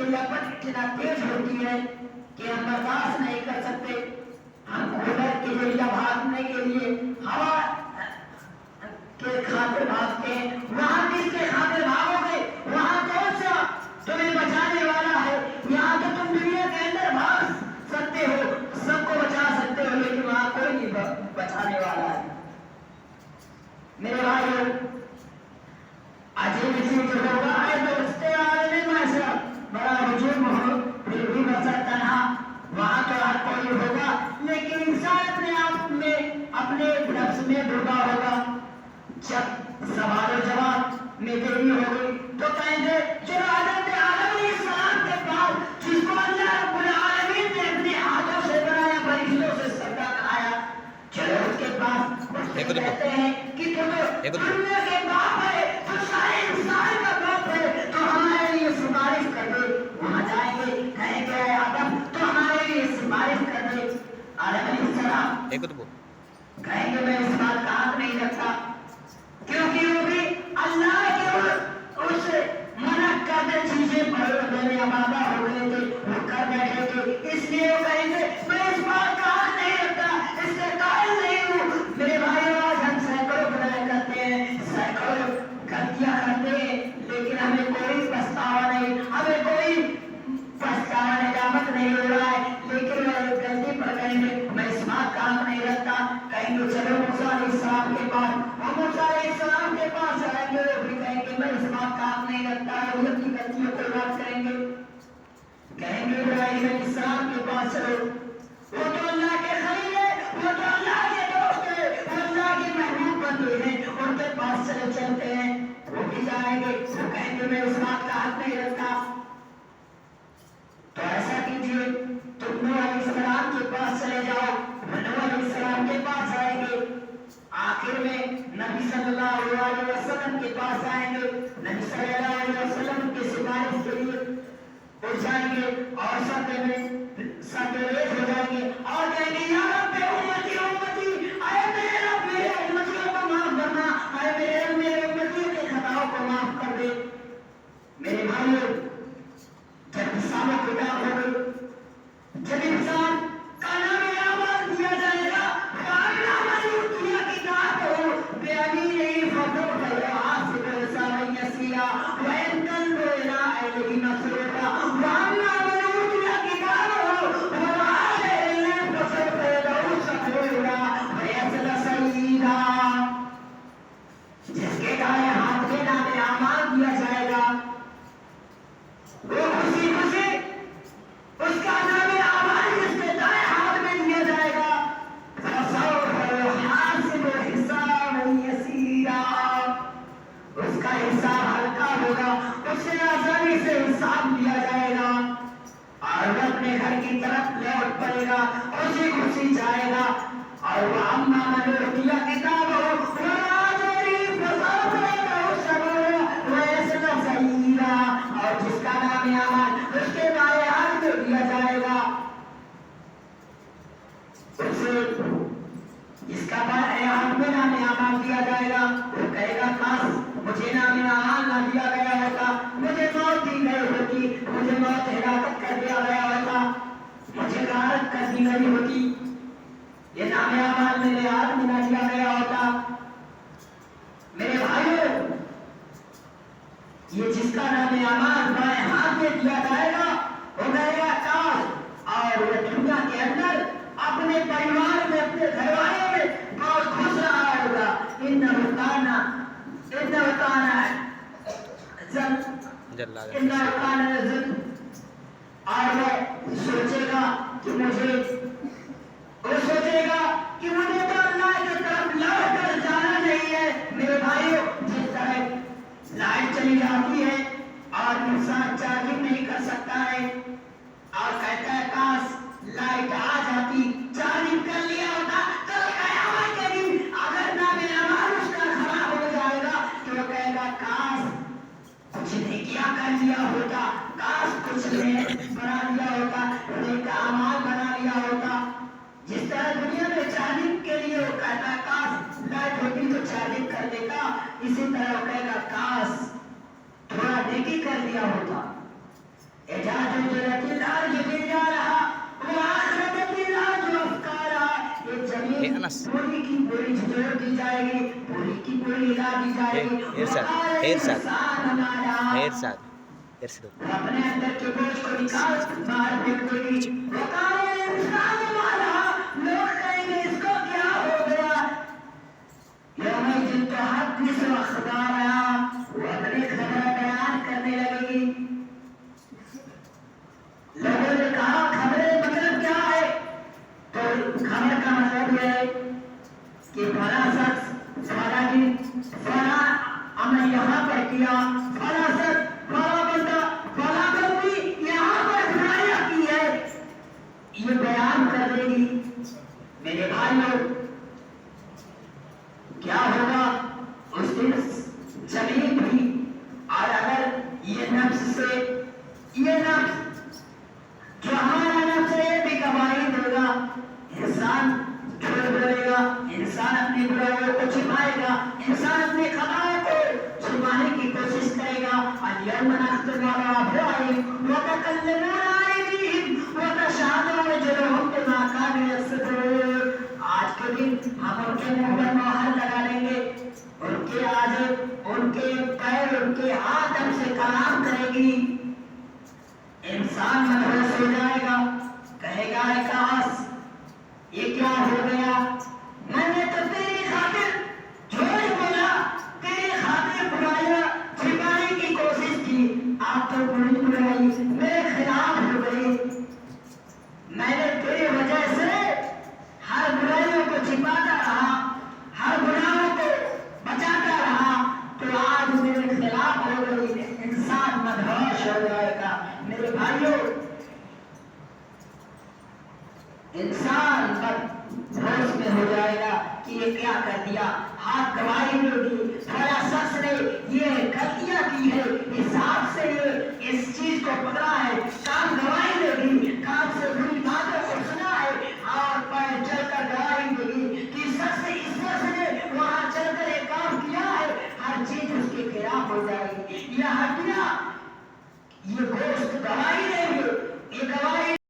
चिड़ियापन इतना तेज होती है कि हम बर्दाश्त नहीं कर सकते। हम कूलर के जरिए भागने के लिए हवा के खातिर भागते हैं। वहां किसके खातिर भागोगे? वहां कौन सा तुम्हें बचाने वाला है? यहाँ तो तुम दुनिया के अंदर भाग सकते हो, सबको बचा सकते हो, लेकिन वहां कोई नहीं बचाने वाला है। मेरे भाइयों, अजीब चीज होगा है तो उसके आदमी में से बड़ा हुजूम हो फिर भी बचा तनहा, वहां तो हर कोई होगा, लेकिन इंसान अपने आप में अपने नफ्स में डूबा होगा। जब सवाल जवाब में देरी हो गई तो कहेंगे चलो हज़रत आदम अलैहिस्सलाम के पास, जिसको अल्लाह रब्बुल आलमीन ने अपने हाथों से बनाया, फरिश्तों से सजदा कराया, चलो उसके पास। कहते हैं कि तो दुनिया के बाप है, तो सारे इंसान का बाप है, तो हमारे लिए सिफारिश कर दे। वहां जाएंगे, कहेंगे आदम तो हमारे लिए सिफारिश कर दे। आदम अलैहिस्सलाम कहेंगे मैं इस बात का हक नहीं रखता, क्योंकि वो भी अल्लाह के उस मना करते चीजें बड़े आबादा हो गए थे, वो कर बैठे थे, इसलिए वो कहेंगे मैं इस बात का हक नहीं रखता, इसके कायल नहीं हूँ। मेरे भाइयों, आज हम सैकड़ों गुनाह करते हैं, सैकड़ों गलतियां करते हैं, लेकिन हमें कोई पछतावा नहीं, हमें कोई पछतावा निजामत नहीं हो रहा है। लेकिन गलती पर कहेंगे मैं इस बात का हक नहीं रखता, कहेंगे चलो मूसा अलैहिस्सलाम के पास, मूसा अलैहिस्सलाम के पास आएंगे, वो भी कहेंगे मैं इस बात का हक नहीं रखता, उलट की गलतियों को बात करेंगे, कहेंगे इब्राहीम अलैहिस्सलाम के पास चलो, वो तो अल्लाह के खलील है, वो तो अल्लाह के दोस्त है, वो अल्लाह के महबूब बंदे हैं, उनके पास चले चलते हैं, वो भी जाएंगे, वो कहेंगे मैं इस बात का हक नहीं रखता। तो ऐसा कीजिए, तुम नूह अलैहिस्सलाम के पास चले जाओ, नूह अलैहिस्सलाम के पास आएंगे, आखिर में नबी सल्लल्लाहु अलैहि वसल्लम के पास आएंगे, नबी सल्लल्लाहु अलैहि वसल्लम की सिफारिश के लिए उठ जाएंगे और सतेज हो जाएंगे और कहेंगे या रब्बे उम्मती उम्मती, अरे मेरे रब मेरे उम्मतियों को माफ करना, अरे मेरे रब मेरे उम्मतियों के खताओं को माफ कर दे। मेरे भाइयों, जब इंसानों की किताब हो गई, जब इंसान का नाम आवाज दिया जाएगा, किया किताब हो बेअनी नहीं फतो हाथ से पैसा नहीं सीरा वैन कल रोना ऐलगी मसरूरा वाना बनूत या किताब हो वराले ने फसर पैदा सफेरा वैसला सईदा, जिसके दाएं हाथ में नाम आमाल दिया जाएगा, वो खुशी खुशी उसका नाम आमाल जिसके दाएं हाथ में दिया जाएगा, उसका हिसाब हल्का होगा, उससे आसानी से हिसाब लिया जाएगा और वो अपने घर की तरफ लौट पड़ेगा, खुशी खुशी जाएगा। और वह अम्मा मनोरतिया किताब हो और जिसका नाम आमान उसके बाएं हाथ में दिया जाएगा, उसे जिसका हाथ में नाम आमान दिया जाएगा, वो कहेगा काश मुझे नाम आमान ना दिया गया होता, मुझे मौत दी गई होती, मुझे मौत हिलाकत कर दिया गया होता, मुझे गारत कर दी गई होती, ये नाम आमान मेरे हाथ में ना दिया गया होता। मेरे भाइयों, ये जिसका नाम आमान बाएं हाथ में दिया जाएगा, वो कहेगा काश, और वो दुनिया के अंदर अपने परिवार में, अपने घर वालों में बहुत खुश रहा होगा। और वो सोचेगा कि मुझे तो अल्लाह की तरफ लौट कर जाना नहीं है। मेरे भाइयों, जिस तरह लाइट चली जाती है और इंसान चार्जिंग नहीं कर सकता है और कहता है काश लाइट आ जाती, चार्जिंग कर लिया होता, तो कयामत के दिन अगर नाम आमान उसका खराब हो जाएगा तो वो कहेगा काश कुछ नेकियां कर लिया होता, काश कुछ बना लिया होता, नेक आमाल बना लिया होता। जिस तरह दुनिया में चार्जिंग के लिए वो कहता है काश लाइट होती तो चार्जिंग कर देता, इसी तरह वो कहेगा काश थोड़ा नेकी कर लिया होता। إجازة الأرض بالجارها وآخرة بالأرض وأفكارها Hey, الجميع Anas. पूरी की पूरी जोड़ दी जाएगी पूरी की पूरी हिला दी जाएगी Irsad. इंसान हमारा Irsad. Irsad. अपने अंदर के बोझ को निकाल बाहर फेंक देगी वकाल इंसान हमारा लोग कहेंगे इसको क्या हो गया यौम तुहद्दिस अखबारहा वो अपनी खबर बयान करने लगेगी लोगों ने कहा खबरें मतलब क्या है तो खबर का मतलब यह है कि फला शख्स फला दिन फला अमल यहाँ पर किया फला शख्स फला बंदा फला बंदी यहाँ पर बुराइयां की है ये बयान कर देगी मेरे भाइयों क्या होगा उस दिन जमीन भी और अगर ये नफ्स से ये नफ्स जो हमारा नफ्स है भी गवाही देगा इंसान झूठ बोलेगा इंसान अपनी बुराइयों को छिपाएगा इंसान अपनी खताओं को छिपाने की कोशिश करेगा اليوم نختم على أفواههم وتكلمنا أيديهم وتشهد أرجلهم بما كانوا يكسبون आज के दिन हम उनके मुंह पर मोहर लगा देंगे उनके आगे उनके पैर उनके हाथ हमसे कलाम करेगी इंसान मदहोश हो जाएगा कहेगा काश ये क्या हो गया मैंने तो तेरी खातिर झूठ बोला तेरी खातिर बुराइयां छिपाने की कोशिश की आप तो बुरी बुराई मेरे खिलाफ हो गई मैंने तेरी वजह से हर बुराइयों को छिपाता रहा हर गुनाहों को बचाता रहा तो आज मेरे खिलाफ हो गई इंसान मदहोश हो जाएगा मेरे भाइयों इंसान होश में हो जाएगा कि ये क्या कर दिया हाथ गवाही देगी फला शख्स ने ये गलतियां की है हिसाब से ये इस चीज को पकड़ा है काम गवाही देगी काम से बुरी बातों को सुना है और पैर चलकर गवाही देगी कि शख्स इस शख्स ने वहां चलकर एक काम किया है हर चीज उसके खिलाफ हो जाएगी ये हड्डियां ये गोश्त गवाही देंगे ये गवाही